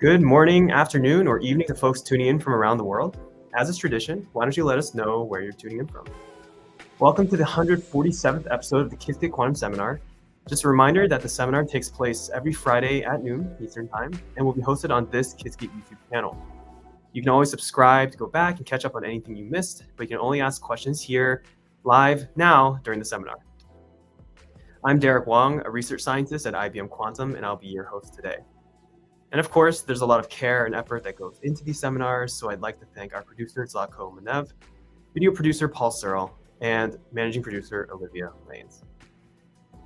Good morning, afternoon, or evening to folks tuning in from around the world. As is tradition, why don't you let us know where you're tuning in from? Welcome to the 147th episode of the Qiskit Quantum Seminar. Just a reminder that the seminar takes place every Friday at noon Eastern Time and will be hosted on this Qiskit YouTube channel. You can always subscribe to go back and catch up on anything you missed, but you can only ask questions here live now during the seminar. I'm Derek Wong, a research scientist at IBM Quantum, and I'll be your host today. And of course, there's a lot of care and effort that goes into these seminars, so I'd like to thank our producer, Zlatko Manev, video producer, Paul Searle, and managing producer, Olivia Lanes.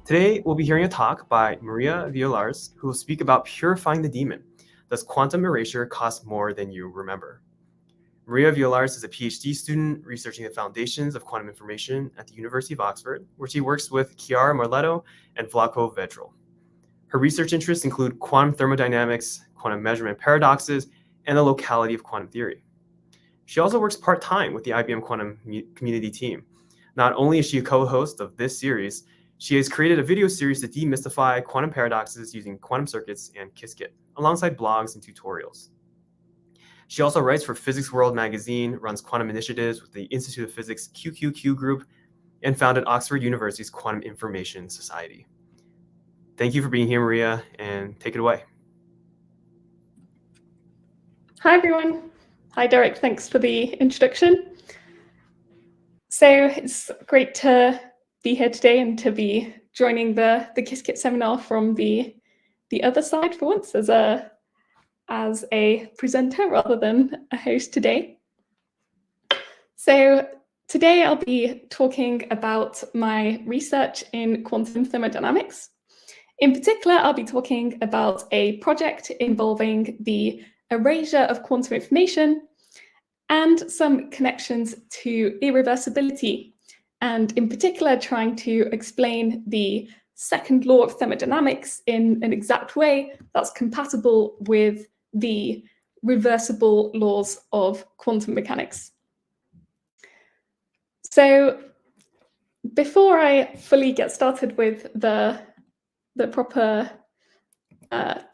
Today, we'll be hearing a talk by Maria Violars, who will speak about purifying the daemon. Does quantum erasure cost more than you remember? Maria Violars is a PhD student researching the foundations of quantum information at the University of Oxford, where she works with Chiara Marletto and Vlatko Vedril. Her research interests include quantum thermodynamics, quantum measurement paradoxes, and the locality of quantum theory. She also works part-time with the IBM Quantum community team. Not only is she a co-host of this series, she has created a video series to demystify quantum paradoxes using quantum circuits and Qiskit, alongside blogs and tutorials. She also writes for Physics World magazine, runs quantum initiatives with the Institute of Physics QQQ group, and founded Oxford University's Quantum Information Society. Thank you for being here, Maria, and take it away. Hi, everyone. Hi, Derek. Thanks for the introduction. So it's great to be here today and to be joining the Qiskit seminar from the other side for once as a presenter rather than a host today. So today I'll be talking about my research in quantum thermodynamics. In particular, I'll be talking about a project involving the erasure of quantum information and some connections to irreversibility, and in particular trying to explain the second law of thermodynamics in an exact way that's compatible with the reversible laws of quantum mechanics. So before I fully get started with the proper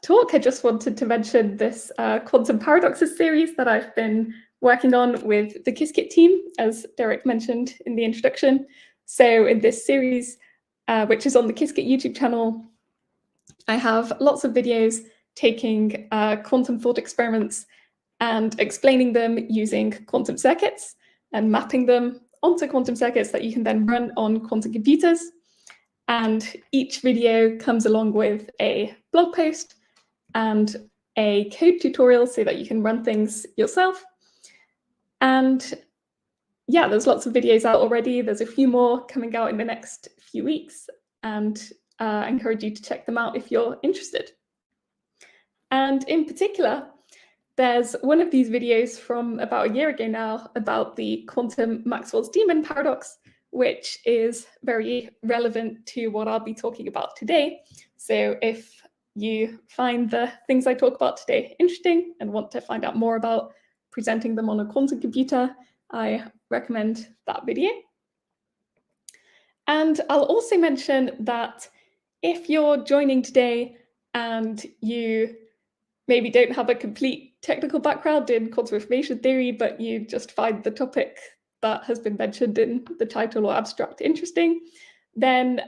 talk, I just wanted to mention this quantum paradoxes series that I've been working on with the Qiskit team, as Derek mentioned in the introduction. So in this series, which is on the Qiskit YouTube channel, I have lots of videos taking quantum thought experiments and explaining them using quantum circuits and mapping them onto quantum circuits that you can then run on quantum computers. And each video comes along with a blog post and a code tutorial so that you can run things yourself. And yeah, there's lots of videos out already. There's a few more coming out in the next few weeks, and I encourage you to check them out if you're interested. And in particular, there's one of these videos from about a year ago now about the quantum Maxwell's daemon paradox, which is very relevant to what I'll be talking about today. So if you find the things I talk about today interesting and want to find out more about presenting them on a quantum computer, I recommend that video. And I'll also mention that if you're joining today and you maybe don't have a complete technical background in quantum information theory, but you just find the topic that has been mentioned in the title or abstract interesting, then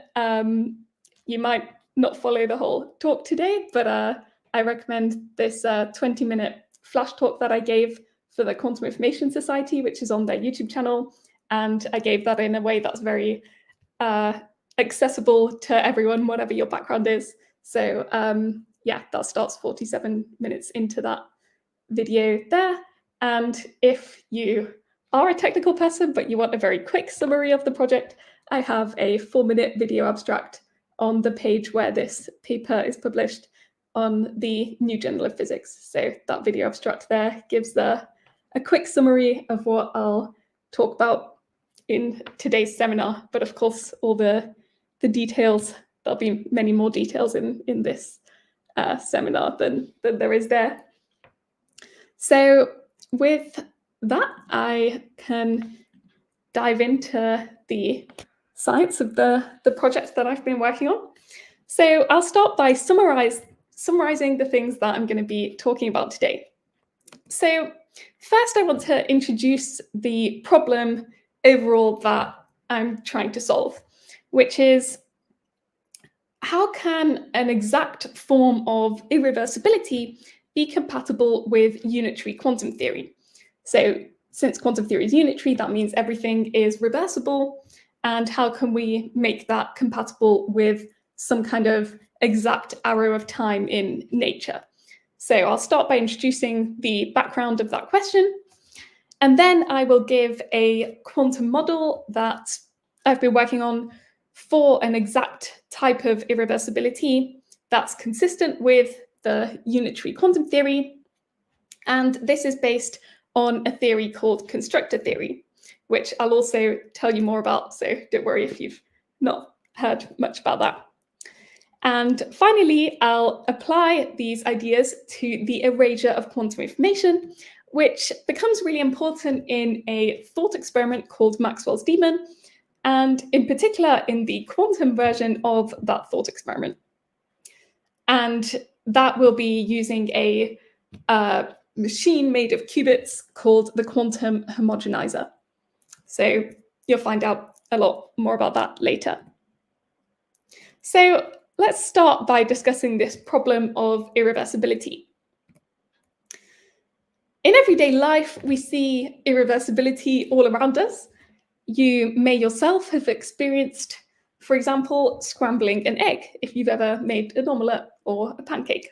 you might not follow the whole talk today, but I recommend this 20-minute flash talk that I gave for the Quantum Information Society, which is on their YouTube channel. And I gave that in a way that's very accessible to everyone, whatever your background is. So yeah, that starts 47 minutes into that video there. And if you are a technical person, but you want a very quick summary of the project, I have a 4-minute video abstract on the page where this paper is published on the New Journal of Physics. So that video abstract there gives a quick summary of what I'll talk about in today's seminar. But of course, all the details, there'll be many more details in this seminar than there is there. So with that, I can dive into the science of the project that I've been working on. So I'll start by summarizing the things that I'm going to be talking about today. So first, I want to introduce the problem overall that I'm trying to solve, which is how can an exact form of irreversibility be compatible with unitary quantum theory? So since quantum theory is unitary, that means everything is reversible. And how can we make that compatible with some kind of exact arrow of time in nature? So I'll start by introducing the background of that question. And then I will give a quantum model that I've been working on for an exact type of irreversibility that's consistent with the unitary quantum theory. And this is based on a theory called constructor theory, which I'll also tell you more about, so don't worry if you've not heard much about that. And finally, I'll apply these ideas to the erasure of quantum information, which becomes really important in a thought experiment called Maxwell's demon, and in particular in the quantum version of that thought experiment. And that will be using a machine made of qubits called the quantum homogenizer. So you'll find out a lot more about that later. So let's start by discussing this problem of irreversibility. In everyday life, we see irreversibility all around us. You may yourself have experienced, for example, scrambling an egg, if you've ever made an omelette or a pancake.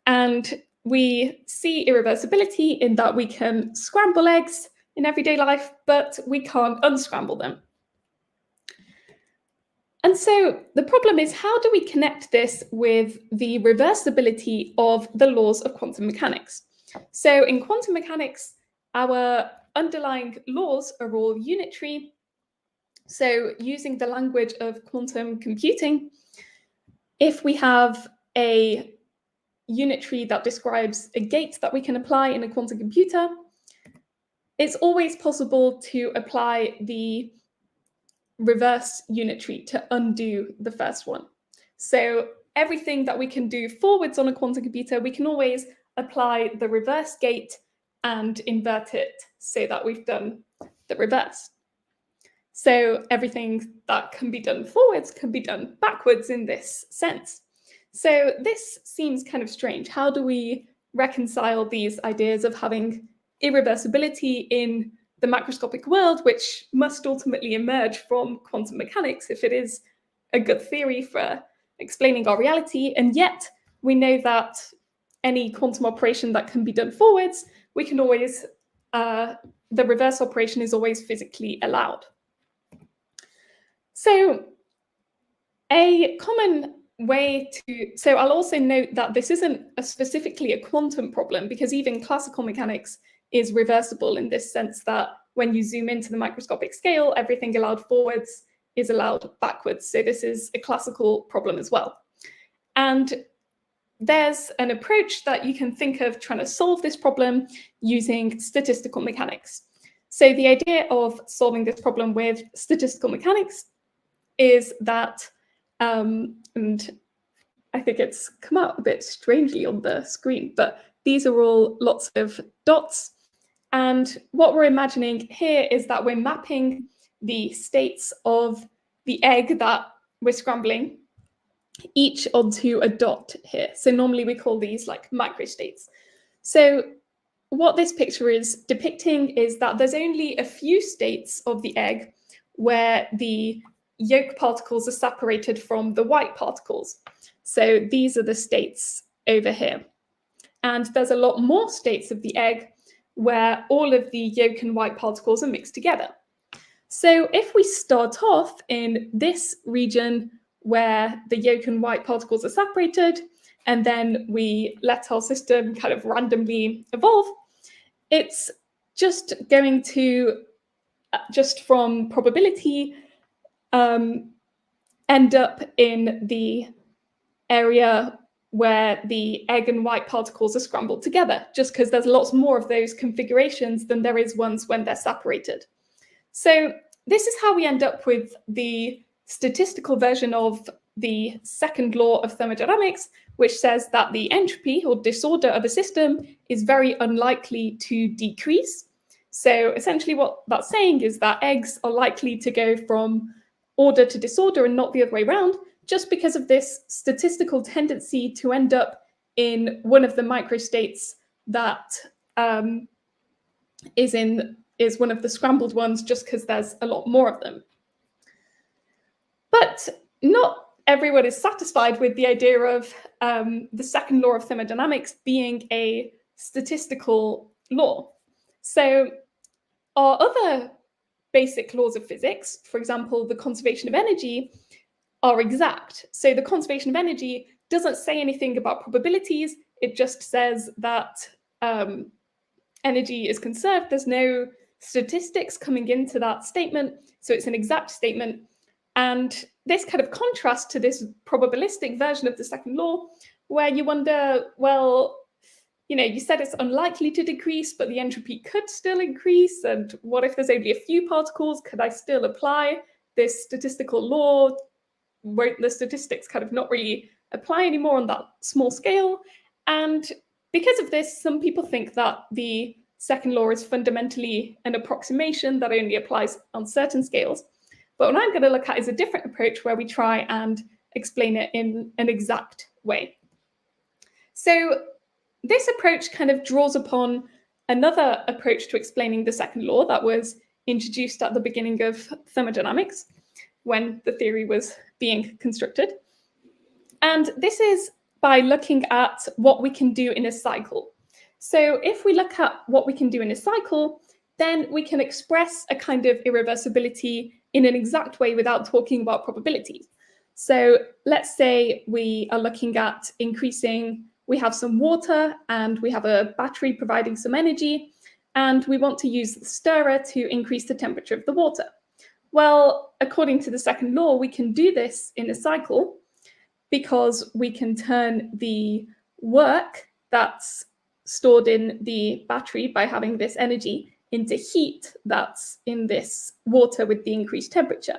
And we see irreversibility in that we can scramble eggs in everyday life, but we can't unscramble them. And so the problem is, how do we connect this with the reversibility of the laws of quantum mechanics? So in quantum mechanics, our underlying laws are all unitary. So using the language of quantum computing, if we have a unitary that describes a gate that we can apply in a quantum computer, it's always possible to apply the reverse unitary to undo the first one. So everything that we can do forwards on a quantum computer, we can always apply the reverse gate and invert it so that we've done the reverse. So everything that can be done forwards can be done backwards in this sense. So this seems kind of strange. How do we reconcile these ideas of having irreversibility in the macroscopic world, which must ultimately emerge from quantum mechanics if it is a good theory for explaining our reality? And yet we know that any quantum operation that can be done forwards, we can always, the reverse operation is always physically allowed. So a common way to, so I'll also note that this isn't specifically a quantum problem, because even classical mechanics is reversible in this sense that when you zoom into the microscopic scale, everything allowed forwards is allowed backwards. So this is a classical problem as well. And there's an approach that you can think of trying to solve this problem using statistical mechanics. So the idea of solving this problem with statistical mechanics is that, and I think it's come out a bit strangely on the screen, but these are all lots of dots. And what we're imagining here is that we're mapping the states of the egg that we're scrambling each onto a dot here. So normally we call these like microstates. So what this picture is depicting is that there's only a few states of the egg where the yolk particles are separated from the white particles. So these are the states over here. And there's a lot more states of the egg where all of the yolk and white particles are mixed together. So if we start off in this region where the yolk and white particles are separated, and then we let our system kind of randomly evolve, it's just going to, just from probability, end up in the area where the egg and white particles are scrambled together, just because there's lots more of those configurations than there is ones when they're separated. So this is how we end up with the statistical version of the second law of thermodynamics, which says that the entropy or disorder of a system is very unlikely to decrease. So essentially what that's saying is that eggs are likely to go from order to disorder and not the other way around, just because of this statistical tendency to end up in one of the microstates that is one of the scrambled ones, just because there's a lot more of them. But not everyone is satisfied with the idea of the second law of thermodynamics being a statistical law. So our other basic laws of physics, for example, the conservation of energy, are exact. So the conservation of energy doesn't say anything about probabilities. It just says that energy is conserved. There's no statistics coming into that statement. So it's an exact statement. And this kind of contrasts to this probabilistic version of the second law, where you wonder, well, you said it's unlikely to decrease, but the entropy could still increase. And what if there's only a few particles? Could I still apply this statistical law? Won't the statistics kind of not really apply anymore on that small scale? And because of this, some people think that the second law is fundamentally an approximation that only applies on certain scales. But what I'm going to look at is a different approach where we try and explain it in an exact way. So this approach kind of draws upon another approach to explaining the second law that was introduced at the beginning of thermodynamics when the theory was being constructed. And this is by looking at what we can do in a cycle. So if we look at what we can do in a cycle, then we can express a kind of irreversibility in an exact way without talking about probabilities. So let's say we are looking at increasing, we have some water and we have a battery providing some energy, and we want to use the stirrer to increase the temperature of the water. Well, according to the second law, we can do this in a cycle because we can turn the work that's stored in the battery by having this energy into heat that's in this water with the increased temperature.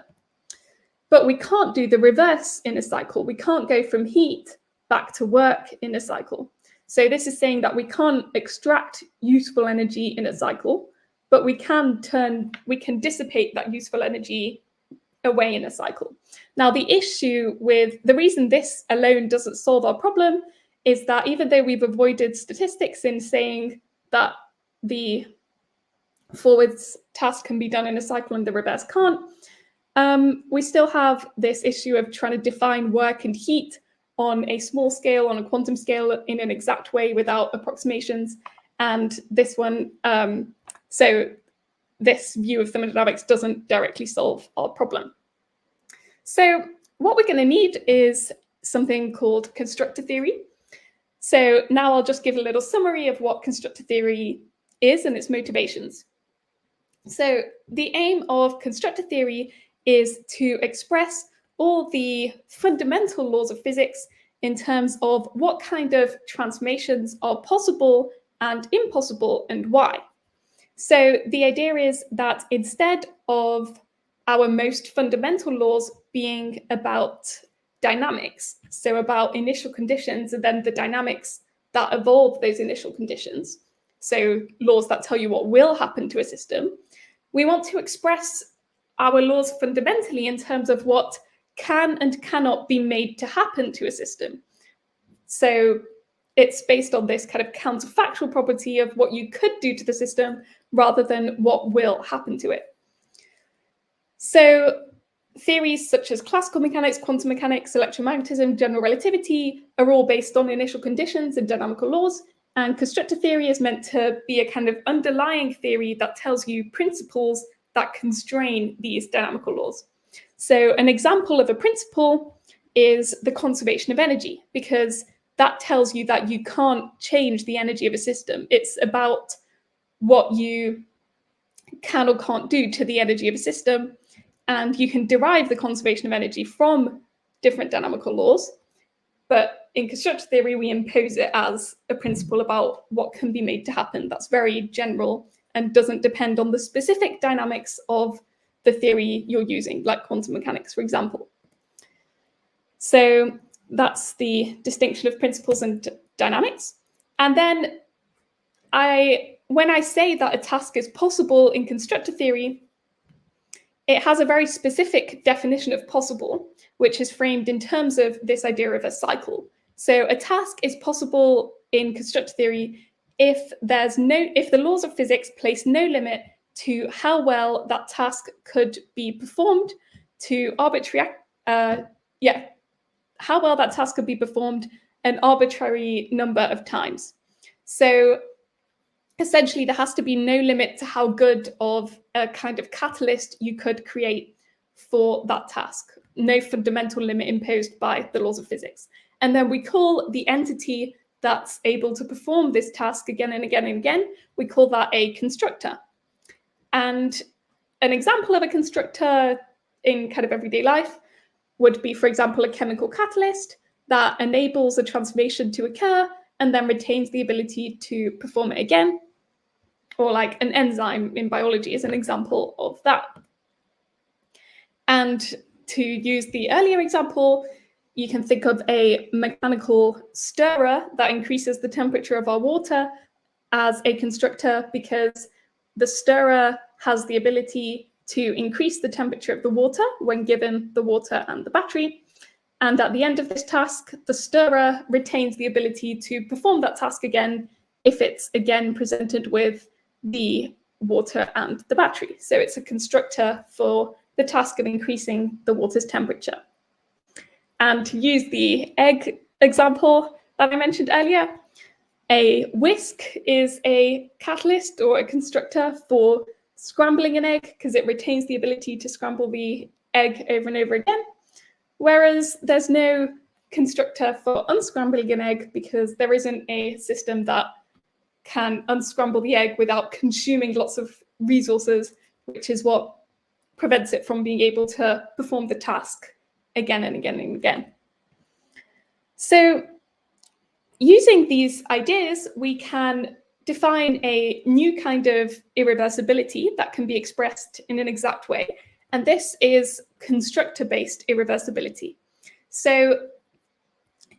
But we can't do the reverse in a cycle. We can't go from heat back to work in a cycle. So this is saying that we can't extract useful energy in a cycle, but we can dissipate that useful energy away in a cycle. Now, the reason this alone doesn't solve our problem is that even though we've avoided statistics in saying that the forwards task can be done in a cycle and the reverse can't, we still have this issue of trying to define work and heat on a small scale, on a quantum scale, in an exact way without approximations. And this one, so this view of thermodynamics doesn't directly solve our problem. So what we're going to need is something called constructor theory. So now I'll just give a little summary of what constructor theory is and its motivations. So the aim of constructor theory is to express all the fundamental laws of physics in terms of what kind of transformations are possible and impossible and why. So the idea is that instead of our most fundamental laws being about dynamics, so about initial conditions and then the dynamics that evolve those initial conditions, so laws that tell you what will happen to a system, we want to express our laws fundamentally in terms of what can and cannot be made to happen to a system. So it's based on this kind of counterfactual property of what you could do to the system rather than what will happen to it. So theories such as classical mechanics, quantum mechanics, electromagnetism, general relativity are all based on initial conditions and dynamical laws. And constructor theory is meant to be a kind of underlying theory that tells you principles that constrain these dynamical laws. So an example of a principle is the conservation of energy, because that tells you that you can't change the energy of a system. It's about what you can or can't do to the energy of a system. And you can derive the conservation of energy from different dynamical laws. But in constructor theory, we impose it as a principle about what can be made to happen. That's very general and doesn't depend on the specific dynamics of the theory you're using, like quantum mechanics, for example. So that's the distinction of principles and dynamics. And then when I say that a task is possible in constructor theory, it has a very specific definition of possible, which is framed in terms of this idea of a cycle. So a task is possible in constructor theory if the laws of physics place no limit to how well that task could be performed how well that task could be performed an arbitrary number of times. So essentially, there has to be no limit to how good of a kind of catalyst you could create for that task. No fundamental limit imposed by the laws of physics. And then we call the entity that's able to perform this task again and again and again, we call that a constructor. And an example of a constructor in kind of everyday life would be, for example, a chemical catalyst that enables a transformation to occur and then retains the ability to perform it again. Or like an enzyme in biology is an example of that. And to use the earlier example, you can think of a mechanical stirrer that increases the temperature of our water as a constructor, because the stirrer has the ability to increase the temperature of the water when given the water and the battery. And at the end of this task, the stirrer retains the ability to perform that task again if it's again presented with the water and the battery. So it's a constructor for the task of increasing the water's temperature. And to use the egg example that I mentioned earlier, a whisk is a catalyst or a constructor for scrambling an egg because it retains the ability to scramble the egg over and over again. Whereas there's no constructor for unscrambling an egg because there isn't a system that can unscramble the egg without consuming lots of resources, which is what prevents it from being able to perform the task again and again and again. So using these ideas, we can define a new kind of irreversibility that can be expressed in an exact way. And this is constructor-based irreversibility. So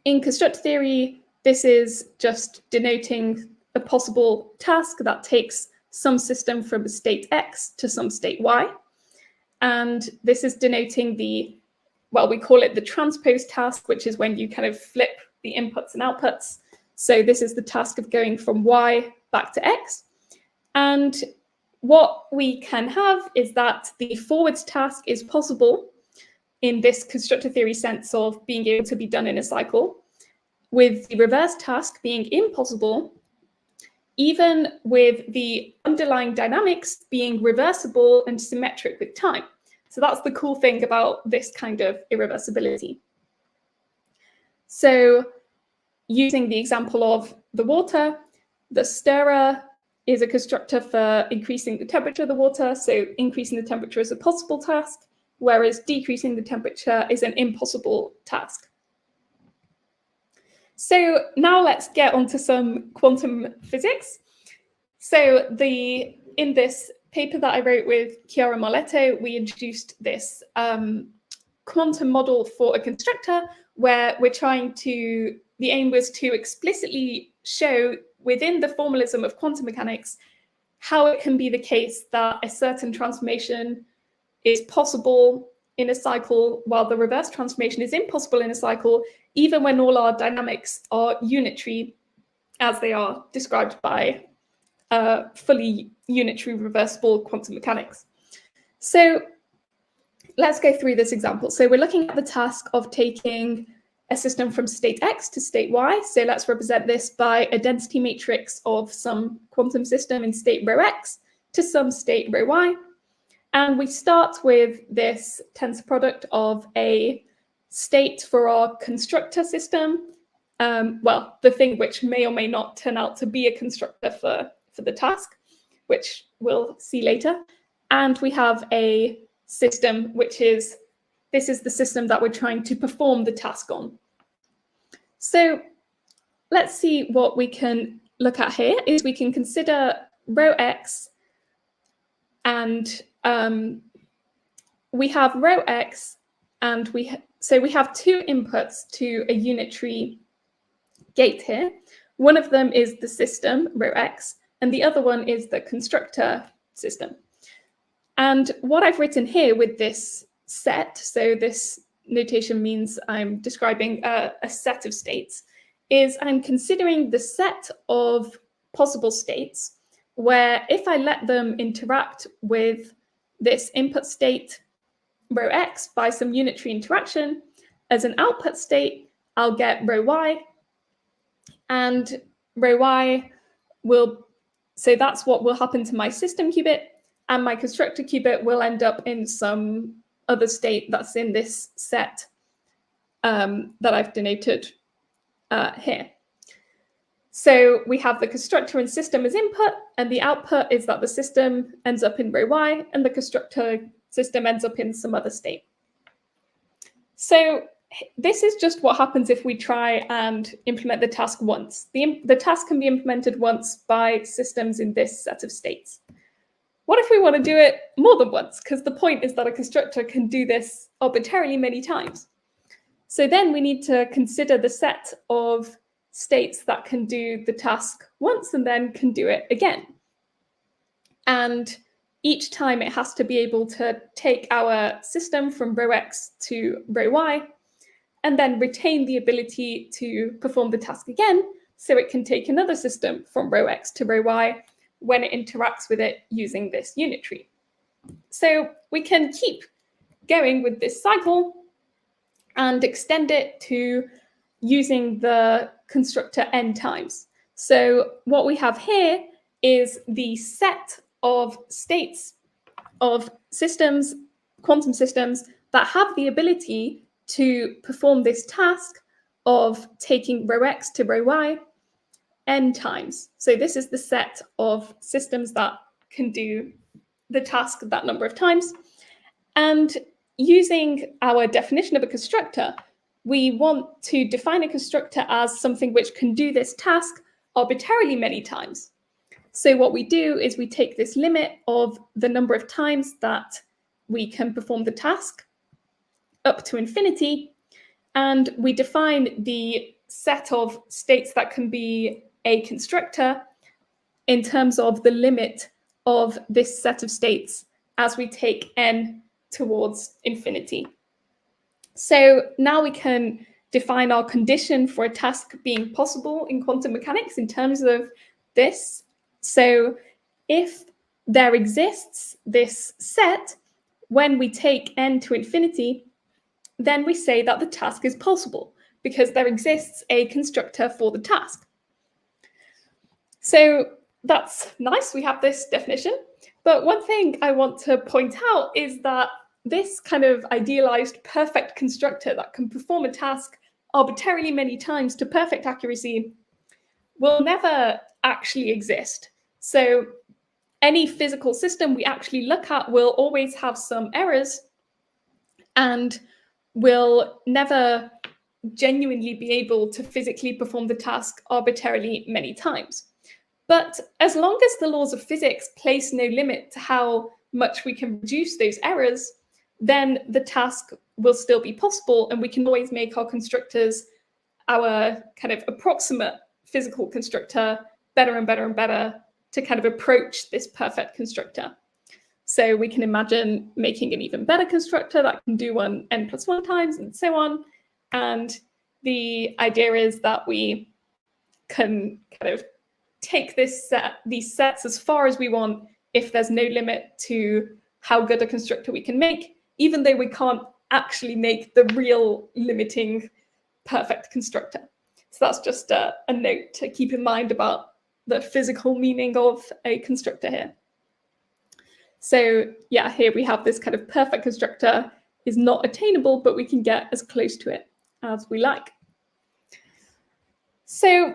in constructor theory, this is just denoting a possible task that takes some system from state X to some state Y. And this is denoting we call it the transpose task, which is when you kind of flip the inputs and outputs. So this is the task of going from Y back to X. And what we can have is that the forwards task is possible in this constructor theory sense of being able to be done in a cycle, with the reverse task being impossible, even with the underlying dynamics being reversible and symmetric with time. So that's the cool thing about this kind of irreversibility. So using the example of the water, the stirrer is a constructor for increasing the temperature of the water. So increasing the temperature is a possible task, whereas decreasing the temperature is an impossible task. So now let's get onto some quantum physics. So in this paper that I wrote with Chiara Marletto, we introduced this quantum model for a constructor where the aim was to explicitly show within the formalism of quantum mechanics how it can be the case that a certain transformation is possible in a cycle while the reverse transformation is impossible in a cycle, even when all our dynamics are unitary as they are described by fully unitary reversible quantum mechanics. So let's go through this example. So we're looking at the task of taking a system from state X to state Y. So let's represent this by a density matrix of some quantum system in state rho X to some state rho Y. And we start with this tensor product of a state for our constructor system, the thing which may or may not turn out to be a constructor for the task, which we'll see later. And we have a system this is the system that we're trying to perform the task on. So let's see what we can look at here is we can consider rho X, and we have rho X, and So we have two inputs to a unitary gate here. One of them is the system, rho x, and the other one is the constructor system. And what I've written here with this set, so this notation means I'm describing a set of states, is I'm considering the set of possible states where if I let them interact with this input state, rho x, by some unitary interaction, as an output state, I'll get rho y, and rho y will, so that's what will happen to my system qubit, and my constructor qubit will end up in some other state that's in this set that I've denoted here. So we have the constructor and system as input, and the output is that the system ends up in rho y, and the constructor system ends up in some other state. So this is just what happens if we try and implement the task once. The task can be implemented once by systems in this set of states. What if we want to do it more than once? Because the point is that a constructor can do this arbitrarily many times. So then we need to consider the set of states that can do the task once and then can do it again. And each time it has to be able to take our system from rho x to rho y and then retain the ability to perform the task again, so it can take another system from rho x to rho y when it interacts with it using this unitary. So we can keep going with this cycle and extend it to using the constructor n times. So what we have here is the set of states of systems, quantum systems, that have the ability to perform this task of taking rho x to rho y n times. So this is the set of systems that can do the task that number of times. And using our definition of a constructor, we want to define a constructor as something which can do this task arbitrarily many times. So what we do is we take this limit of the number of times that we can perform the task up to infinity, and we define the set of states that can be a constructor in terms of the limit of this set of states as we take n towards infinity. So now we can define our condition for a task being possible in quantum mechanics in terms of this. So if there exists this set, when we take n to infinity, then we say that the task is possible because there exists a constructor for the task. So that's nice, we have this definition. But one thing I want to point out is that this kind of idealized perfect constructor that can perform a task arbitrarily many times to perfect accuracy will never actually exist. So any physical system we actually look at will always have some errors and will never genuinely be able to physically perform the task arbitrarily many times. But as long as the laws of physics place no limit to how much we can reduce those errors, then the task will still be possible, and we can always make our constructors, our kind of approximate physical constructor, better and better and better to kind of approach this perfect constructor. So we can imagine making an even better constructor that can do one n+1 times and so on. And the idea is that we can kind of take this these sets as far as we want if there's no limit to how good a constructor we can make, even though we can't actually make the real limiting perfect constructor. So that's just a note to keep in mind about the physical meaning of a constructor here. So yeah, here we have this kind of perfect constructor is not attainable, but we can get as close to it as we like. So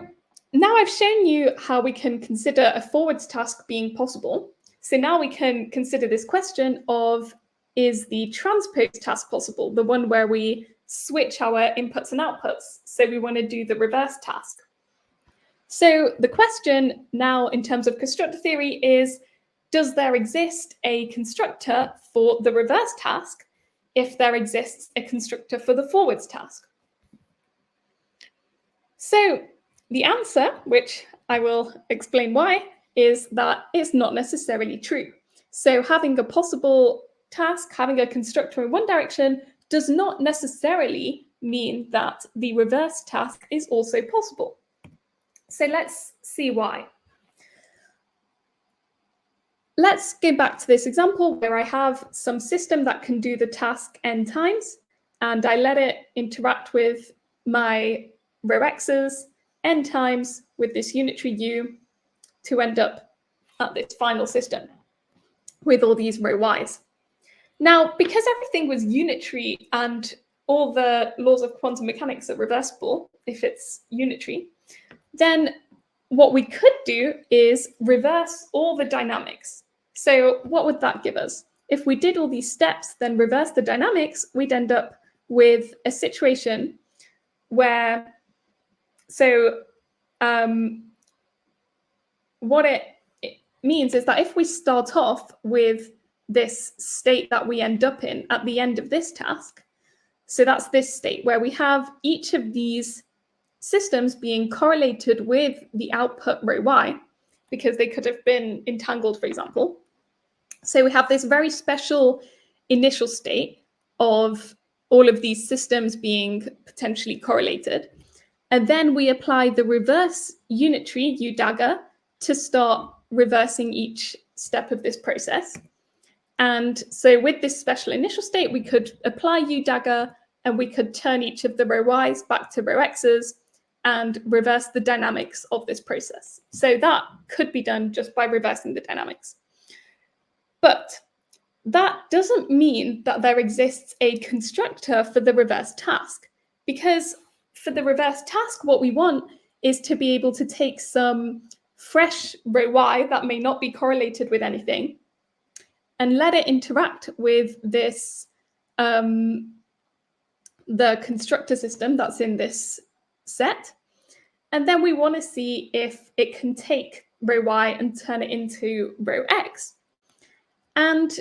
now I've shown you how we can consider a forwards task being possible. So now we can consider this question of, is the transpose task possible, the one where we switch our inputs and outputs? So we want to do the reverse task. So the question now in terms of constructor theory is, does there exist a constructor for the reverse task if there exists a constructor for the forwards task? So the answer, which I will explain why, is that it's not necessarily true. So having a possible task, having a constructor in one direction, does not necessarily mean that the reverse task is also possible. So let's see why. Let's go back to this example where I have some system that can do the task n times, and I let it interact with my row x's n times with this unitary u to end up at this final system with all these row y's. Now, because everything was unitary and all the laws of quantum mechanics are reversible if it's unitary, then what we could do is reverse all the dynamics. So what would that give us? If we did all these steps, then reverse the dynamics, we'd end up with a situation where, what it means is that if we start off with this state that we end up in at the end of this task, so that's this state where we have each of these systems being correlated with the output row y, because they could have been entangled, for example. So we have this very special initial state of all of these systems being potentially correlated. And then we apply the reverse unitary U dagger to start reversing each step of this process. And so with this special initial state, we could apply U dagger and we could turn each of the row y's back to row x's and reverse the dynamics of this process. So that could be done just by reversing the dynamics. But that doesn't mean that there exists a constructor for the reverse task, because for the reverse task, what we want is to be able to take some fresh row y that may not be correlated with anything and let it interact with this, the constructor system that's in this set. And then we want to see if it can take row y and turn it into row x. And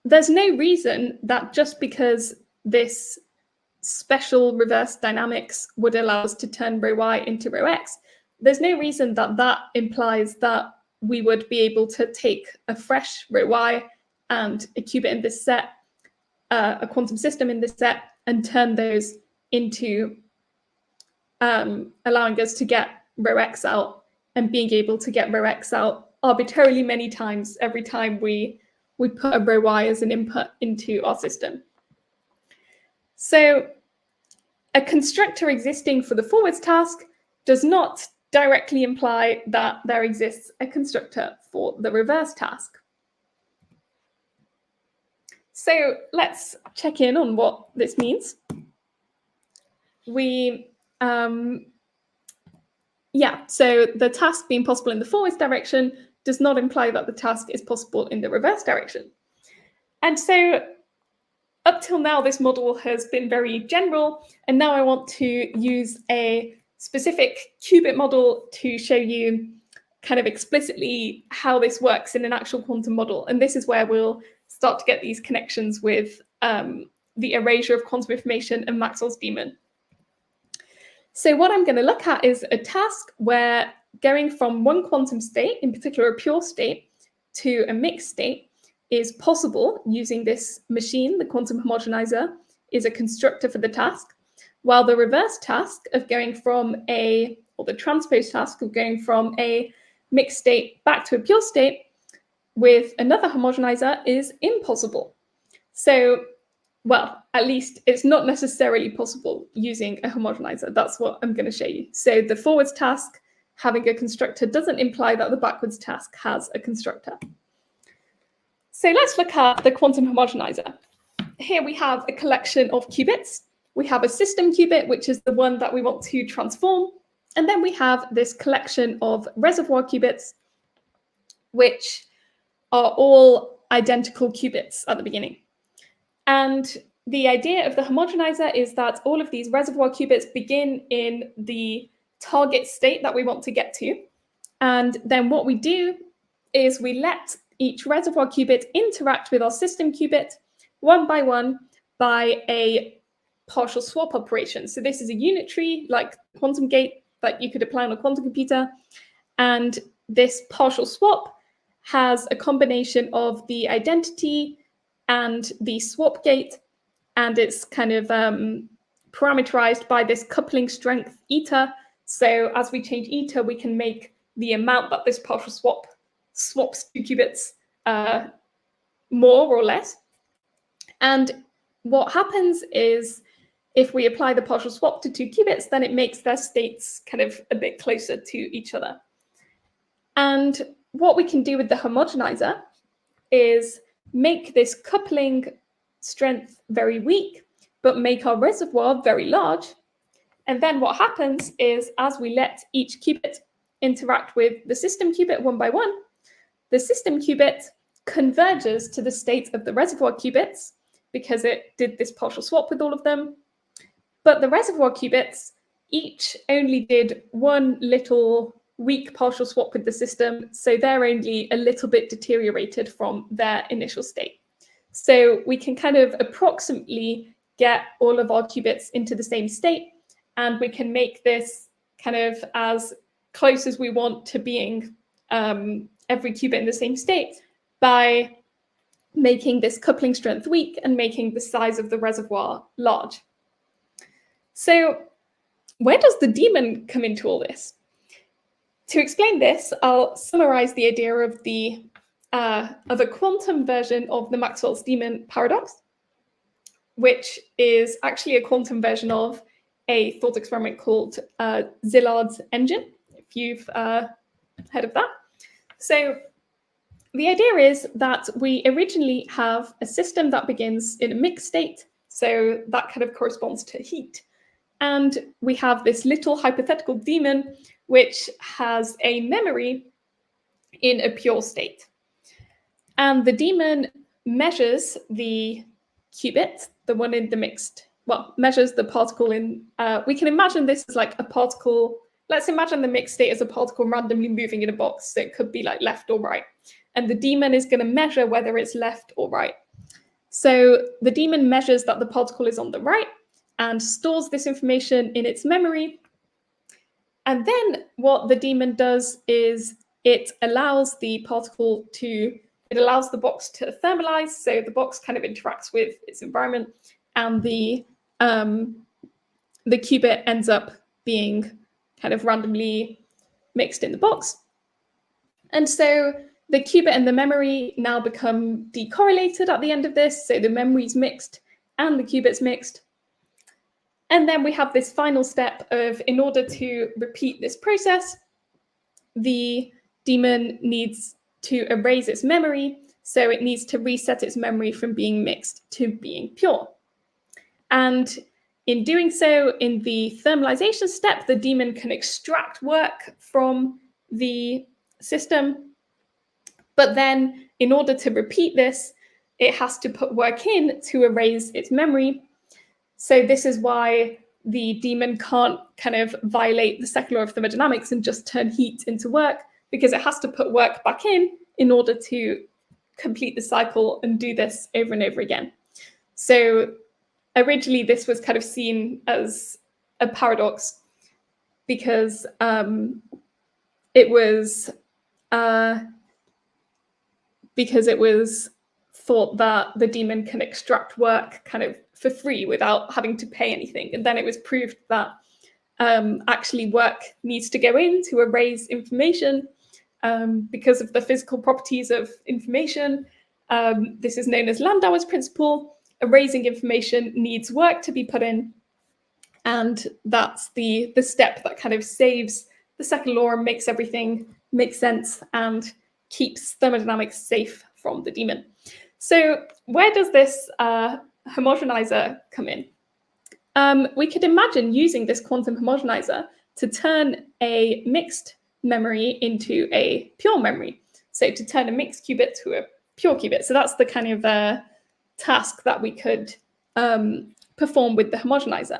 there's no reason that just because this special reverse dynamics would allow us to turn row y into row x, there's no reason that that implies that we would be able to take a fresh row y and a qubit in this set, a quantum system in this set, and turn those into allowing us to get row x out and being able to get row x out arbitrarily many times every time we put a row y as an input into our system. So a constructor existing for the forwards task does not directly imply that there exists a constructor for the reverse task. So let's check in on what this means. So the task being possible in the forwards direction does not imply that the task is possible in the reverse direction. And so up till now, this model has been very general, and now I want to use a specific qubit model to show you kind of explicitly how this works in an actual quantum model. And this is where we'll start to get these connections with the erasure of quantum information and Maxwell's demon. So what I'm going to look at is a task where going from one quantum state, in particular a pure state, to a mixed state is possible using this machine. The quantum homogenizer is a constructor for the task, while the reverse task of going from the transpose task of going from a mixed state back to a pure state with another homogenizer is impossible. So, well, at least it's not necessarily possible using a homogenizer. That's what I'm going to show you. So the forwards task having a constructor doesn't imply that the backwards task has a constructor. So let's look at the quantum homogenizer. Here we have a collection of qubits. We have a system qubit, which is the one that we want to transform. And then we have this collection of reservoir qubits, which are all identical qubits at the beginning. And the idea of the homogenizer is that all of these reservoir qubits begin in the target state that we want to get to. And then what we do is we let each reservoir qubit interact with our system qubit one by one by a partial swap operation. So this is a unitary, like quantum gate, that you could apply on a quantum computer. And this partial swap has a combination of the identity and the swap gate, and it's kind of parameterized by this coupling strength eta. So as we change eta, we can make the amount that this partial swap swaps 2 qubits more or less. And what happens is, if we apply the partial swap to 2 qubits, then it makes their states kind of a bit closer to each other. And what we can do with the homogenizer is make this coupling strength very weak, but make our reservoir very large. And then what happens is, as we let each qubit interact with the system qubit one by one, the system qubit converges to the state of the reservoir qubits because it did this partial swap with all of them. But the reservoir qubits each only did one little weak partial swap with the system, so they're only a little bit deteriorated from their initial state. So we can kind of approximately get all of our qubits into the same state, and we can make this kind of as close as we want to being every qubit in the same state by making this coupling strength weak and making the size of the reservoir large. So where does the daemon come into all this? To explain this, I'll summarize the idea of a quantum version of the Maxwell's daemon paradox, which is actually a quantum version of a thought experiment called Szilard's engine, if you've heard of that. So the idea is that we originally have a system that begins in a mixed state, so that kind of corresponds to heat. And we have this little hypothetical daemon which has a memory in a pure state. And the daemon measures the qubit, the one in the mixed, well, measures the particle in, we can imagine this as like a particle. Let's imagine the mixed state as a particle randomly moving in a box. So it could be like left or right. And the daemon is going to measure whether it's left or right. So the daemon measures that the particle is on the right and stores this information in its memory. And then what the daemon does is it allows the particle to, it allows the box to thermalize. So the box kind of interacts with its environment, and the qubit ends up being kind of randomly mixed in the box. And so the qubit and the memory now become decorrelated at the end of this. So the memory's mixed and the qubit's mixed. And then we have this final step of, in order to repeat this process, the daemon needs to erase its memory. So it needs to reset its memory from being mixed to being pure. And in doing so, in the thermalization step, the daemon can extract work from the system. But then in order to repeat this, it has to put work in to erase its memory. So this is why the daemon can't kind of violate the second law of thermodynamics and just turn heat into work, because it has to put work back in order to complete the cycle and do this over and over again. So originally this was kind of seen as a paradox because it was thought that the daemon can extract work kind of for free without having to pay anything. And then it was proved that actually work needs to go in to erase information because of the physical properties of information. This is known as Landauer's principle. Erasing information needs work to be put in. And that's the step that kind of saves the second law and makes everything make sense and keeps thermodynamics safe from the daemon. So where does this homogenizer come in? We could imagine using this quantum homogenizer to turn a mixed memory into a pure memory. So to turn a mixed qubit to a pure qubit. So that's the kind of task that we could perform with the homogenizer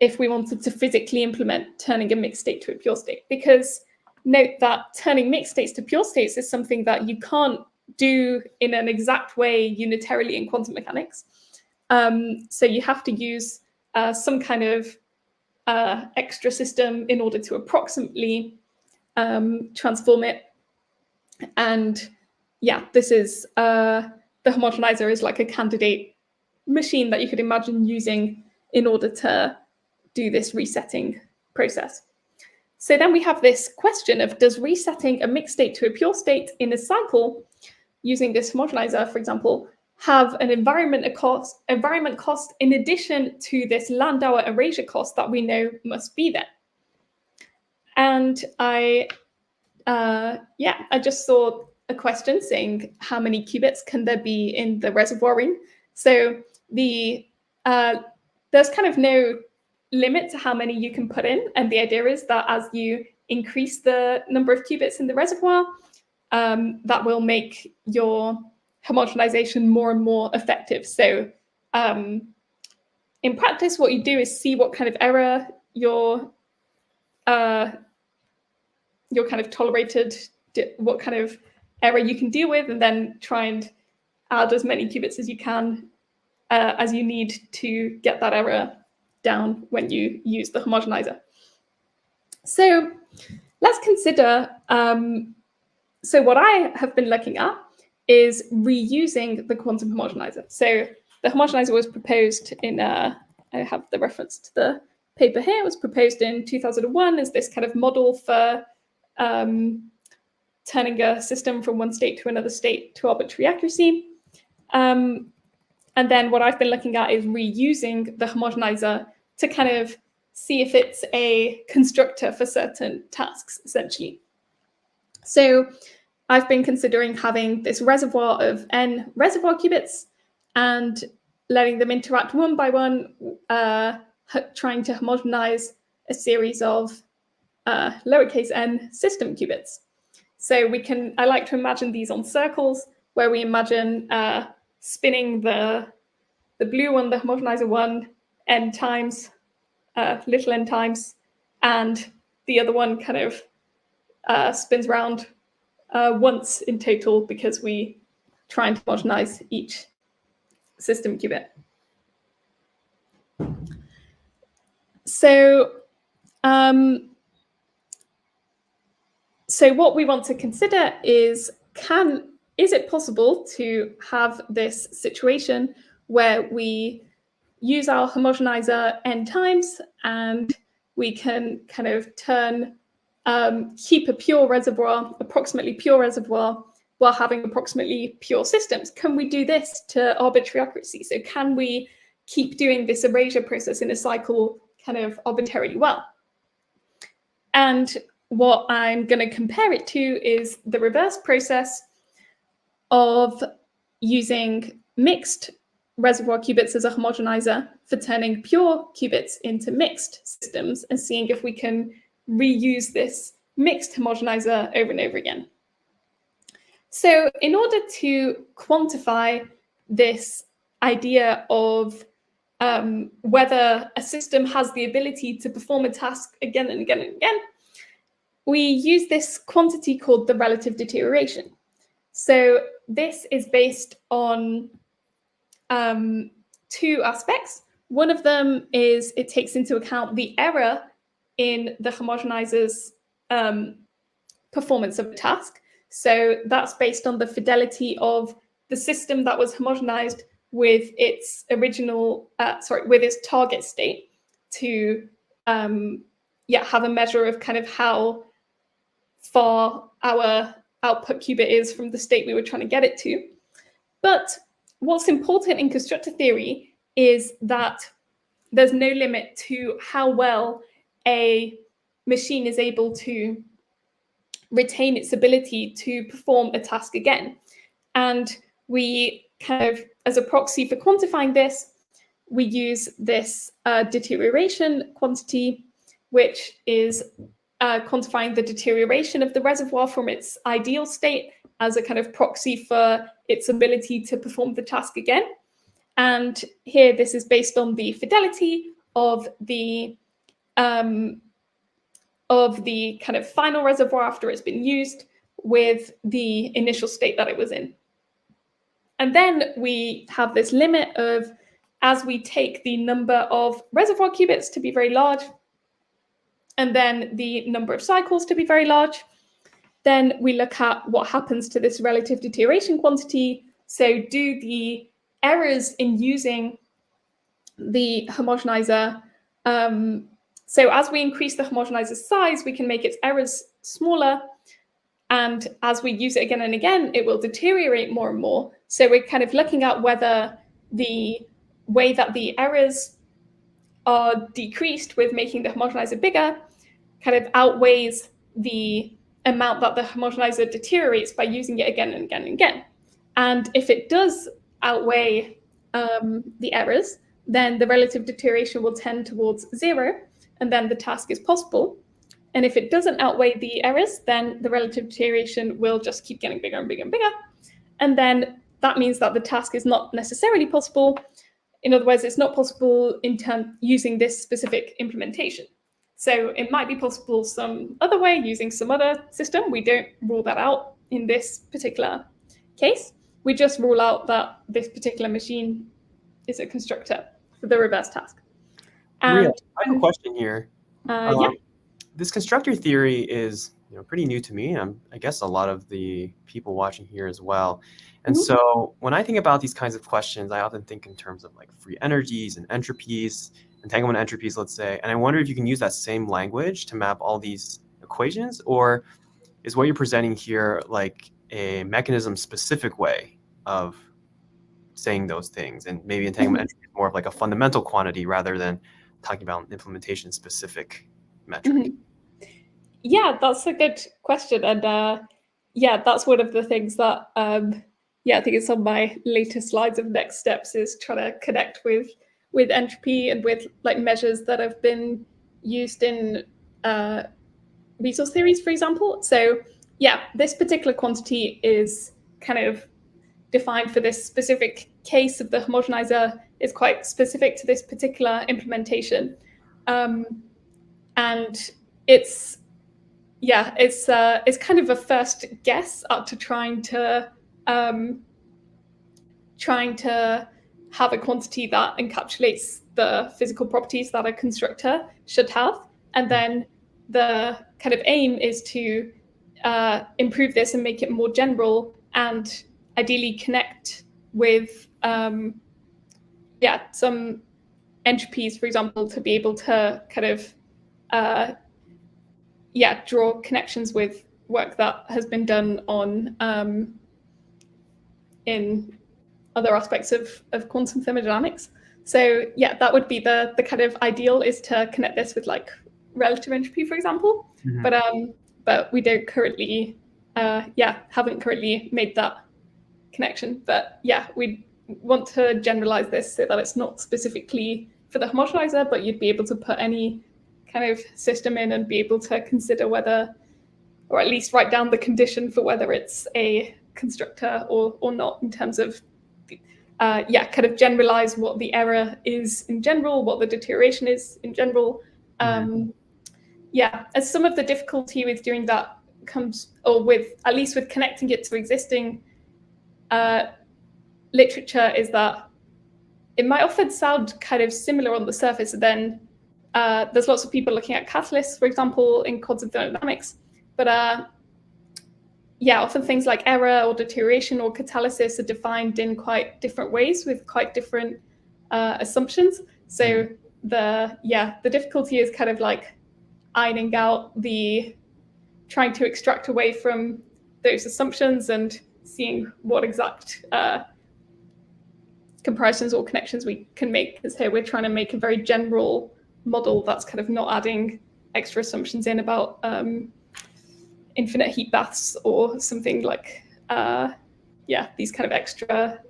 if we wanted to physically implement turning a mixed state to a pure state. Because note that turning mixed states to pure states is something that you can't do in an exact way unitarily in quantum mechanics. So you have to use some kind of extra system in order to approximately transform it. And yeah, this is the homogenizer is like a candidate machine that you could imagine using in order to do this resetting process. So then we have this question of, does resetting a mixed state to a pure state in a cycle using this homogenizer, for example, have an environment cost in addition to this Landauer erasure cost that we know must be there? And I just saw a question saying, how many qubits can there be in the reservoir ring? So there's kind of no limit to how many you can put in. And the idea is that as you increase the number of qubits in the reservoir, that will make your homogenization more and more effective. So in practice, what you do is see what kind of error your kind of tolerated, what kind of error you can deal with, and then try and add as many qubits as you can as you need to get that error down when you use the homogenizer. So let's consider, so what I have been looking at is reusing the quantum homogenizer. So the homogenizer was proposed in, I have the reference to the paper here, it was proposed in 2001 as this kind of model for turning a system from one state to another state to arbitrary accuracy. And then what I've been looking at is reusing the homogenizer to kind of see if it's a constructor for certain tasks, essentially. So I've been considering having this reservoir of n reservoir qubits and letting them interact one by one, trying to homogenize a series of lowercase n system qubits. So I like to imagine these on circles, where we imagine spinning the blue one, the homogenizer one, n times, little n times, and the other one kind of spins around once in total, because we try and homogenize each system qubit. So, so what we want to consider is it possible to have this situation where we use our homogenizer n times and we can kind of keep a pure reservoir, approximately pure reservoir, while having approximately pure systems? Can we do this to arbitrary accuracy? So can we keep doing this erasure process in a cycle kind of arbitrarily well? And what I'm going to compare it to is the reverse process of using mixed reservoir qubits as a homogenizer for turning pure qubits into mixed systems and seeing if we can reuse this mixed homogenizer over and over again. So in order to quantify this idea of whether a system has the ability to perform a task again and again and again, we use this quantity called the relative deterioration. So this is based on two aspects. One of them is it takes into account the error in the homogenizer's performance of a task. So that's based on the fidelity of the system that was homogenized with its original, with its target state to have a measure of kind of how far our output qubit is from the state we were trying to get it to. But what's important in constructor theory is that there's no limit to how well a machine is able to retain its ability to perform a task again. And we kind of, as a proxy for quantifying this, we use this deterioration quantity, which is quantifying the deterioration of the reservoir from its ideal state as a kind of proxy for its ability to perform the task again. And here, this is based on the fidelity of the kind of final reservoir after it's been used with the initial state that it was in. And then we have this limit of as we take the number of reservoir qubits to be very large, and then the number of cycles to be very large, then we look at what happens to this relative deterioration quantity. So do the errors in using the homogenizer, so as we increase the homogenizer's size, we can make its errors smaller. And as we use it again and again, it will deteriorate more and more. So we're kind of looking at whether the way that the errors are decreased with making the homogenizer bigger kind of outweighs the amount that the homogenizer deteriorates by using it again and again and again. And if it does outweigh the errors, then the relative deterioration will tend towards 0, and then the task is possible. And if it doesn't outweigh the errors, then the relative deterioration will just keep getting bigger and bigger and bigger. And then that means that the task is not necessarily possible. In other words, it's not possible in using this specific implementation. So it might be possible some other way using some other system. We don't rule that out in this particular case. We just rule out that this particular machine is a constructor for the reverse task. Maria, I have a question here. Yeah. This constructor theory is pretty new to me. I guess a lot of the people watching here as well. And so when I think about these kinds of questions, I often think in terms of like free energies and entropies, entanglement entropies, let's say. And I wonder if you can use that same language to map all these equations, or is what you're presenting here like a mechanism-specific way of saying those things? And maybe entanglement entropy is more of like a fundamental quantity rather than talking about an implementation-specific metric. Yeah, that's a good question. And yeah, that's one of the things that, I think it's on my later slides of next steps, is trying to connect with entropy and with like measures that have been used in resource theories, for example. So yeah, this particular quantity is kind of defined for this specific case of the homogenizer. Is quite specific to this particular implementation. And it's kind of a first guess up to trying to have a quantity that encapsulates the physical properties that a constructor should have. And then the kind of aim is to improve this and make it more general, and ideally connect with some entropies, for example, to be able to kind of draw connections with work that has been done on in other aspects of quantum thermodynamics. So yeah, that would be the kind of ideal, is to connect this with like relative entropy, for example. But we don't currently haven't currently made that connection. But yeah, we want to generalize this so that it's not specifically for the homogenizer, but you'd be able to put any kind of system in and be able to consider whether, or at least write down the condition for whether it's a constructor or not, in terms of kind of generalize what the error is in general, what the deterioration is in general. As some of the difficulty with doing that comes, or with at least with connecting it to existing literature, is that it might often sound kind of similar on the surface. And then there's lots of people looking at catalysts, for example, in quantum thermodynamics. But often things like error or deterioration or catalysis are defined in quite different ways with quite different assumptions. So the difficulty is kind of like ironing out trying to extract away from those assumptions and seeing what exact comparisons or connections we can make. Because here we're trying to make a very general model that's kind of not adding extra assumptions in about infinite heat baths or something like these kind of extra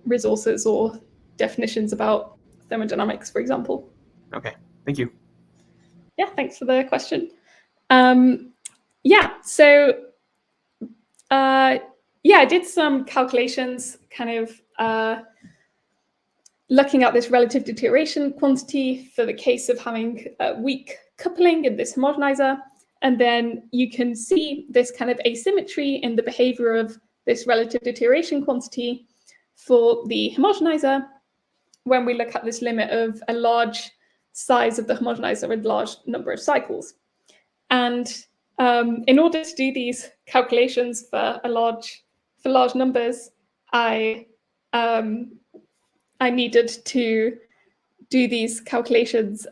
resources or definitions about thermodynamics, for example. Okay, thank you. Yeah, thanks for the question. I did some calculations kind of looking at this relative deterioration quantity for the case of having weak coupling in this homogenizer. And then you can see this kind of asymmetry in the behavior of this relative deterioration quantity for the homogenizer. when we look at this limit of a large size of the homogenizer and large number of cycles. And in order to do these calculations for large numbers, I needed to do these calculations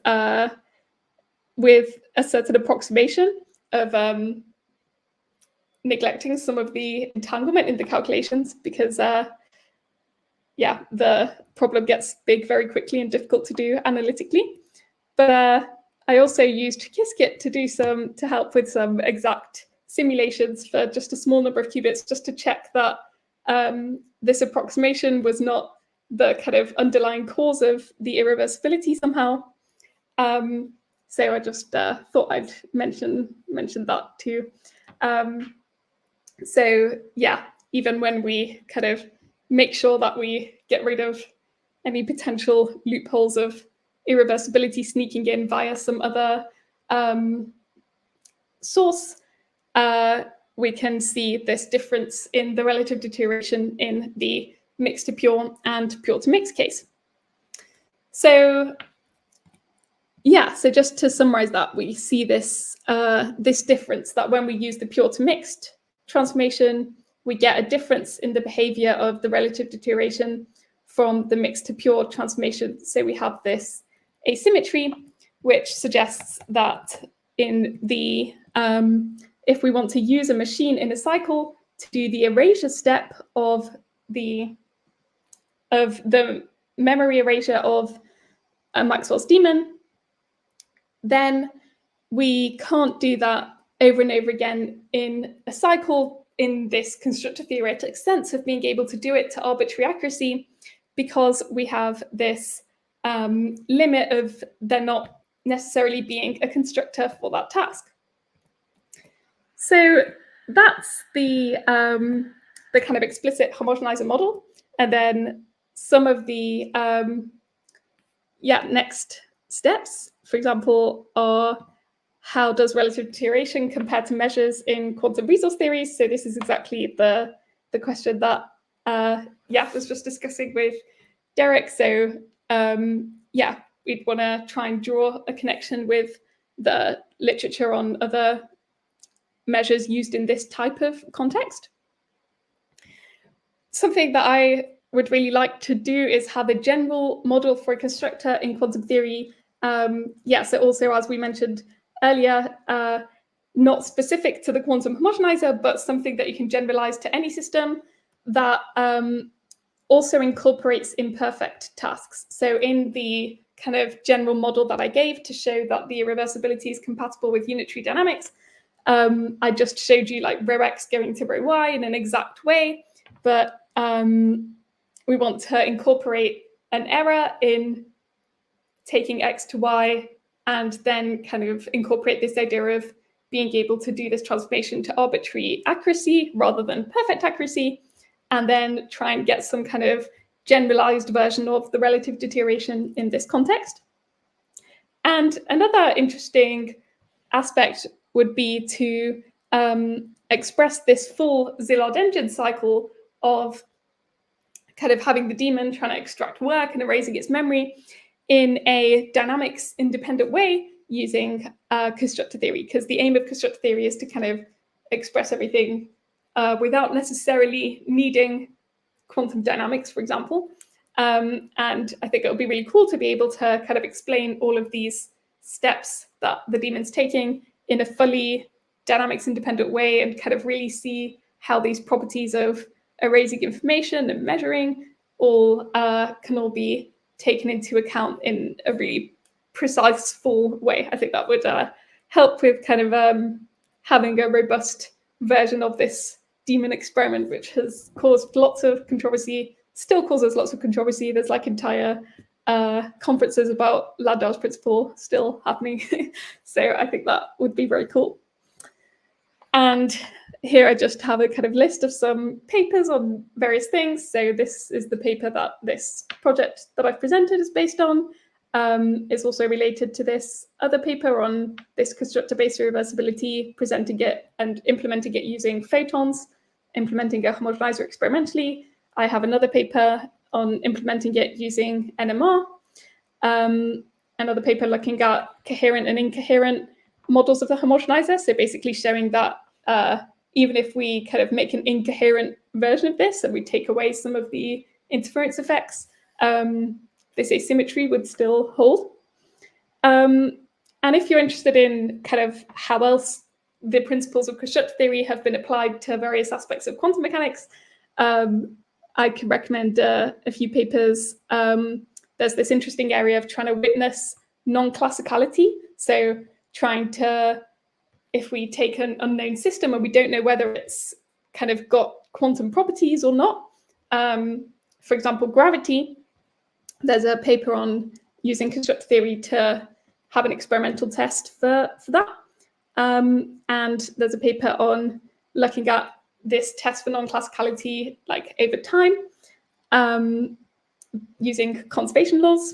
with a certain approximation of neglecting some of the entanglement in the calculations, because the problem gets big very quickly and difficult to do analytically. But I also used Qiskit to help with some exact simulations for just a small number of qubits, just to check that this approximation was not the kind of underlying cause of the irreversibility somehow. So I just thought I'd mention that too. So yeah, even when we kind of make sure that we get rid of any potential loopholes of irreversibility sneaking in via some other source, we can see this difference in the relative deterioration in the mixed to pure and pure to mixed case. So yeah, so just to summarize that, we see this difference, that when we use the pure to mixed transformation, we get a difference in the behavior of the relative deterioration from the mixed to pure transformation. So we have this asymmetry, which suggests that in the if we want to use a machine in a cycle to do the erasure step of the memory erasure of Maxwell's demon, then we can't do that over and over again in a cycle in this constructor theoretic sense of being able to do it to arbitrary accuracy, because we have this limit of there not necessarily being a constructor for that task. So that's the kind of explicit homogenizer model. And then some of the next steps, for example, are how does relative deterioration compare to measures in quantum resource theories? So this is exactly the question that was just discussing with Derek. So we'd want to try and draw a connection with the literature on other measures used in this type of context. Something that I would really like to do is have a general model for a constructor in quantum theory. So also, as we mentioned earlier, not specific to the quantum homogenizer, but something that you can generalize to any system that also incorporates imperfect tasks. So in the kind of general model that I gave to show that the irreversibility is compatible with unitary dynamics, I just showed you like rho x going to rho y in an exact way, but we want to incorporate an error in taking x to y, and then kind of incorporate this idea of being able to do this transformation to arbitrary accuracy rather than perfect accuracy, and then try and get some kind of generalized version of the relative deterioration in this context. And another interesting aspect would be to express this full Szilard engine cycle of kind of having the daemon trying to extract work and erasing its memory in a dynamics independent way using constructor theory, because the aim of constructor theory is to kind of express everything without necessarily needing quantum dynamics, for example. And I think it would be really cool to be able to kind of explain all of these steps that the daemon's taking in a fully dynamics independent way, and kind of really see how these properties of erasing information and measuring all can all be taken into account in a really precise, full way. I think that would help with kind of having a robust version of this daemon experiment, which has caused lots of controversy, still causes lots of controversy. There's like entire conferences about Landauer's principle still happening. So I think that would be very cool. And here I just have a kind of list of some papers on various things. So this is the paper that this project that I've presented is based on. It's also related to this other paper on this constructor-based irreversibility, presenting it and implementing it using photons, implementing a homogenizer experimentally. I have another paper on implementing it using NMR. Another paper looking at coherent and incoherent models of the homogenizer. So basically showing that even if we kind of make an incoherent version of this and we take away some of the interference effects, this asymmetry would still hold. And if you're interested in kind of how else the principles of constructor theory have been applied to various aspects of quantum mechanics, I can recommend a few papers. There's this interesting area of trying to witness non-classicality. So trying to, if we take an unknown system and we don't know whether it's kind of got quantum properties or not, for example, gravity, there's a paper on using constructor theory to have an experimental test for that. And there's a paper on looking at this test for non-classicality like over time, using conservation laws.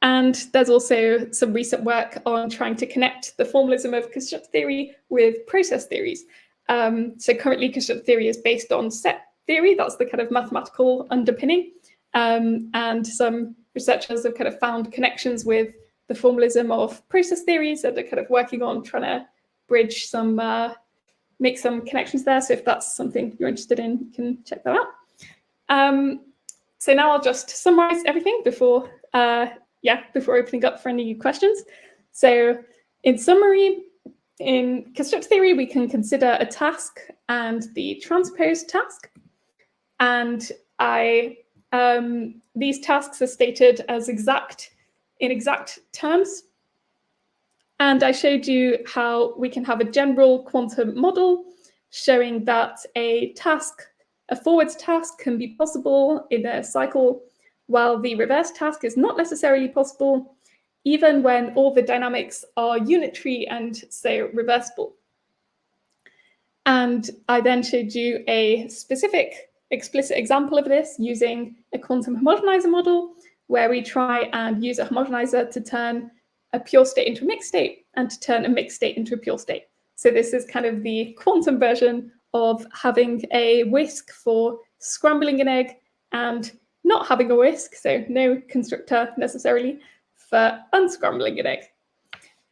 And there's also some recent work on trying to connect the formalism of constructor theory with process theories. So currently constructor theory is based on set theory, that's the kind of mathematical underpinning. And some researchers have kind of found connections with the formalism of process theories that are kind of working on trying to bridge some, make some connections there. So if that's something you're interested in, you can check that out. So now I'll just summarize everything before opening up for any questions. So in summary, in constructor theory, we can consider a task and the transposed task. And these tasks are stated as in exact terms. And I showed you how we can have a general quantum model showing that a forwards task can be possible in a cycle, while the reverse task is not necessarily possible, even when all the dynamics are unitary and, say, reversible. And I then showed you a specific explicit example of this using a quantum homogenizer model, where we try and use a homogenizer to turn a pure state into a mixed state and to turn a mixed state into a pure state. So this is kind of the quantum version of having a whisk for scrambling an egg and not having a whisk, so no constructor necessarily, for unscrambling an egg.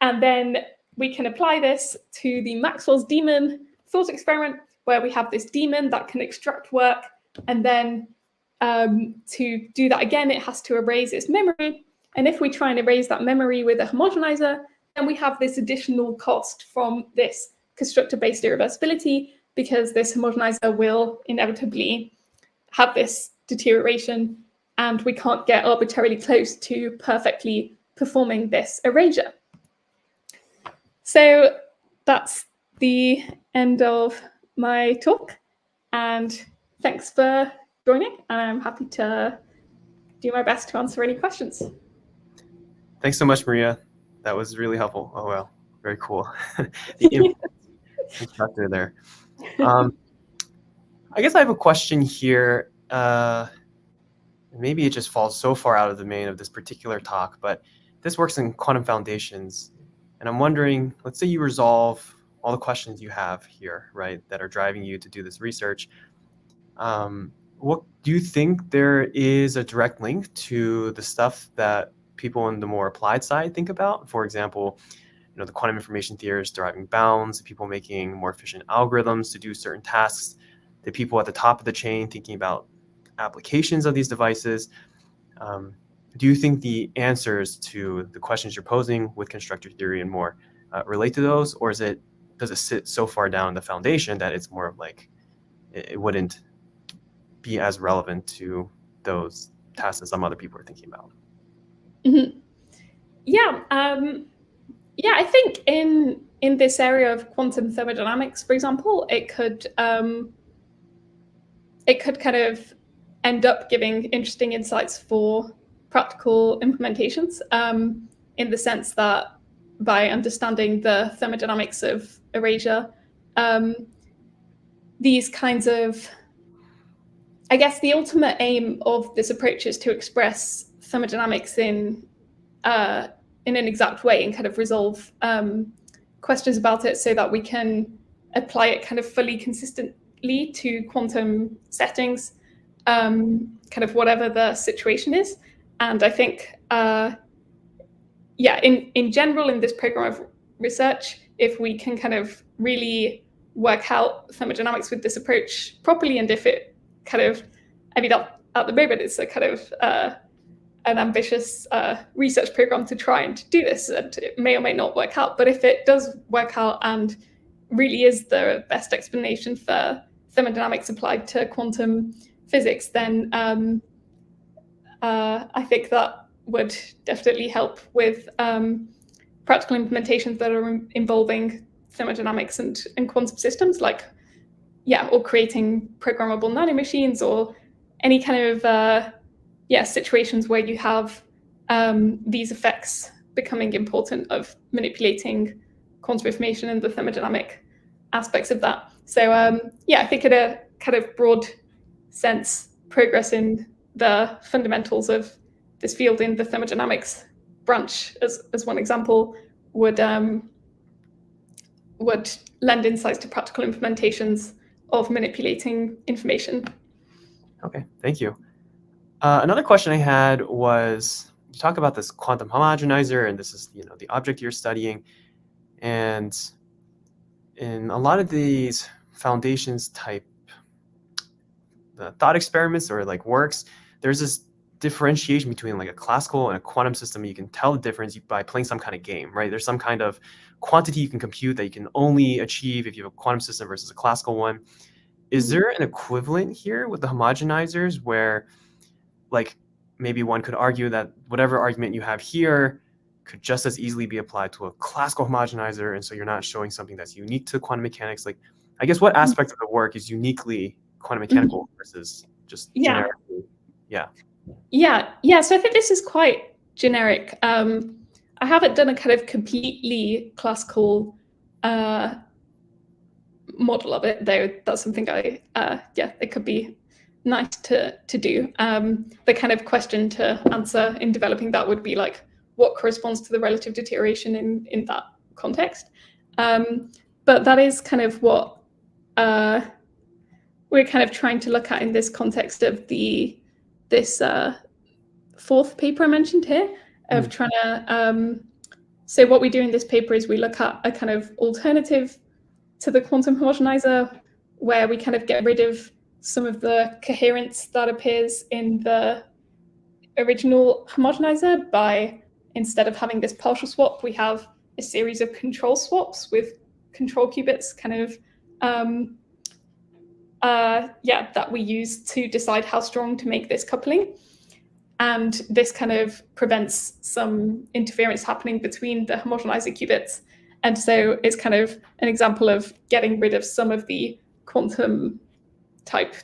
And then we can apply this to the Maxwell's daemon thought experiment, where we have this daemon that can extract work, and then to do that again, it has to erase its memory. And if we try and erase that memory with a homogenizer, then we have this additional cost from this constructor-based irreversibility, because this homogenizer will inevitably have this deterioration, and we can't get arbitrarily close to perfectly performing this erasure. So that's the end of my talk, and thanks for joining, and I'm happy to do my best to answer any questions. Thanks so much, Maria. That was really helpful. Oh, well, very cool. The constructor there. I guess I have a question here. Maybe it just falls so far out of the domain of this particular talk, but this works in quantum foundations. And I'm wondering, let's say you resolve all the questions you have here, right, that are driving you to do this research. What do you think there is a direct link to the stuff that people in the more applied side think about? For example, the quantum information theorists deriving bounds, people making more efficient algorithms to do certain tasks, the people at the top of the chain thinking about applications of these devices. Do you think the answers to the questions you're posing with constructor theory and more relate to those, or does it sit so far down the foundation that it's more of like it wouldn't be as relevant to those tasks as some other people are thinking about? Mm-hmm. Yeah, I think in this area of quantum thermodynamics, for example, it could kind of end up giving interesting insights for practical implementations, in the sense that by understanding the thermodynamics of erasure, these kinds of, I guess the ultimate aim of this approach is to express thermodynamics in an exact way and kind of resolve questions about it so that we can apply it kind of fully consistently to quantum settings. kind of whatever the situation is. And I think, in general, in this program of research, if we can kind of really work out thermodynamics with this approach properly, and if it kind of, I mean, at the moment, it's a kind of an ambitious research program to try and do this, and it may or may not work out. But if it does work out and really is the best explanation for thermodynamics applied to quantum physics, then I think that would definitely help with practical implementations that are involving thermodynamics and quantum systems, like, or creating programmable nanomachines, or any kind of situations where you have these effects becoming important of manipulating quantum information and the thermodynamic aspects of that. So I think in a kind of broad sense, progress in the fundamentals of this field in the thermodynamics branch, as one example, would lend insights to practical implementations of manipulating information. Okay, thank you. Another question I had was, you talk about this quantum homogenizer, and this is the object you're studying, and in a lot of these foundations type thought experiments or like works, there's this differentiation between like a classical and a quantum system. You can tell the difference by playing some kind of game, right? There's some kind of quantity you can compute that you can only achieve if you have a quantum system versus a classical one. Is there an equivalent here with the homogenizers where, like, maybe one could argue that whatever argument you have here could just as easily be applied to a classical homogenizer, and so you're not showing something that's unique to quantum mechanics? Like, I guess what aspect of the work is uniquely quantum mechanical versus just generically? So I think this is quite generic. I haven't done a kind of completely classical model of it, though that's something it could be nice to do. The kind of question to answer in developing that would be like, what corresponds to the relative deterioration in that context? But that is kind of what we're kind of trying to look at in this context of this fourth paper I mentioned here, of trying to so what we do in this paper is we look at a kind of alternative to the quantum homogenizer, where we kind of get rid of some of the coherence that appears in the original homogenizer by, instead of having this partial swap, we have a series of control swaps with control qubits kind of that we use to decide how strong to make this coupling. And this kind of prevents some interference happening between the homogenizer qubits. And so it's kind of an example of getting rid of some of the quantum type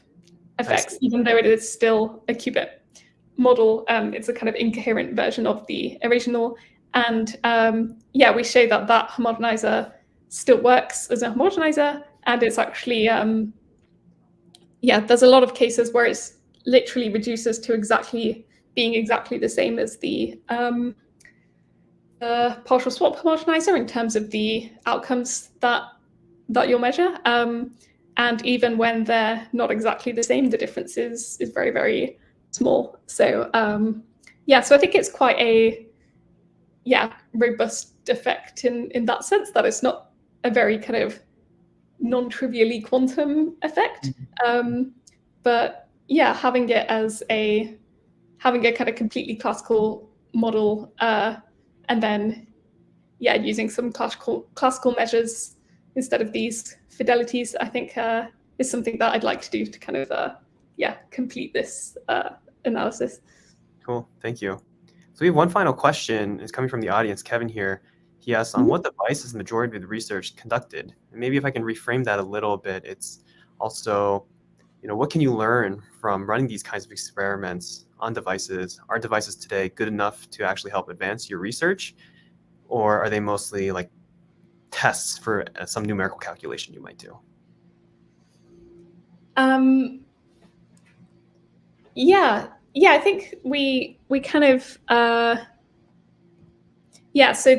effects, even though it is still a qubit model. It's a kind of incoherent version of the original. And we show that homogenizer still works as a homogenizer. And it's actually, there's a lot of cases where it's literally reduces to being exactly the same as the partial swap homogenizer in terms of the outcomes that you'll measure. And even when they're not exactly the same, the difference is very, very small. So so I think it's quite a robust effect in that sense, that it's not a very kind of non-trivially quantum effect. But having it as having a kind of completely classical model, and then using some classical measures instead of these fidelities, I think is something that I'd like to do to kind of complete this analysis. Cool, thank you. So we have one final question. It's coming from the audience, Kevin here. He asks, on what device is the majority of the research conducted? And maybe if I can reframe that a little bit, it's also, what can you learn from running these kinds of experiments on devices? Are devices today good enough to actually help advance your research? Or are they mostly like tests for some numerical calculation you might do? I think we kind of so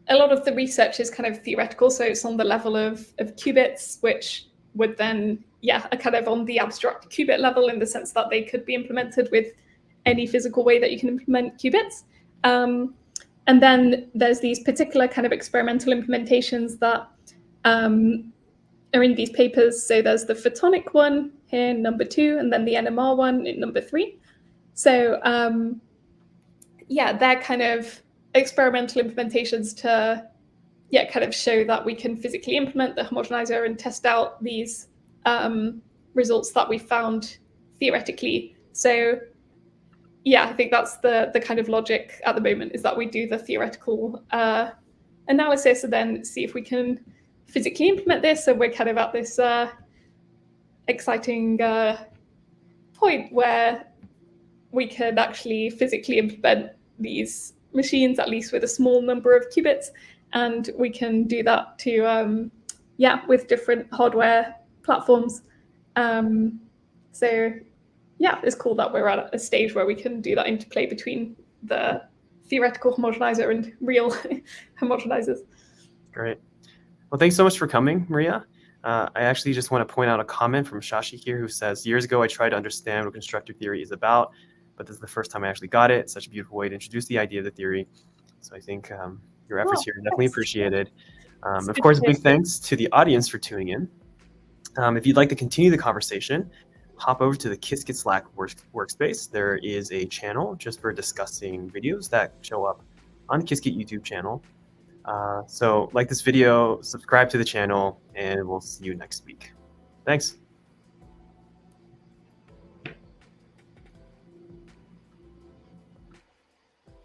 a lot of the research is kind of theoretical, so it's on the level of qubits, which would then are kind of on the abstract qubit level, in the sense that they could be implemented with any physical way that you can implement qubits. And then there's these particular kind of experimental implementations that are in these papers. So there's the photonic one here, number 2, and then the NMR one in number 3. So they're kind of experimental implementations to kind of show that we can physically implement the homogenizer and test out these results that we found theoretically. So I think that's the kind of logic at the moment, is that we do the theoretical analysis and then see if we can physically implement this. So we're kind of at this exciting point where we can actually physically implement these machines, at least with a small number of qubits, and we can do that to with different hardware platforms. It's cool that we're at a stage where we can do that interplay between the theoretical homogenizer and real homogenizers. Great. Well, thanks so much for coming, Maria. I actually just want to point out a comment from Shashi here, who says, years ago, I tried to understand what constructor theory is about, but this is the first time I actually got it. It's such a beautiful way to introduce the idea of the theory. So I think your efforts here are definitely appreciated. Of course, a big thanks to the audience for tuning in. If you'd like to continue the conversation, hop over to the Qiskit Slack workspace. There is a channel just for discussing videos that show up on the Qiskit YouTube channel. So like this video, subscribe to the channel, and we'll see you next week. Thanks.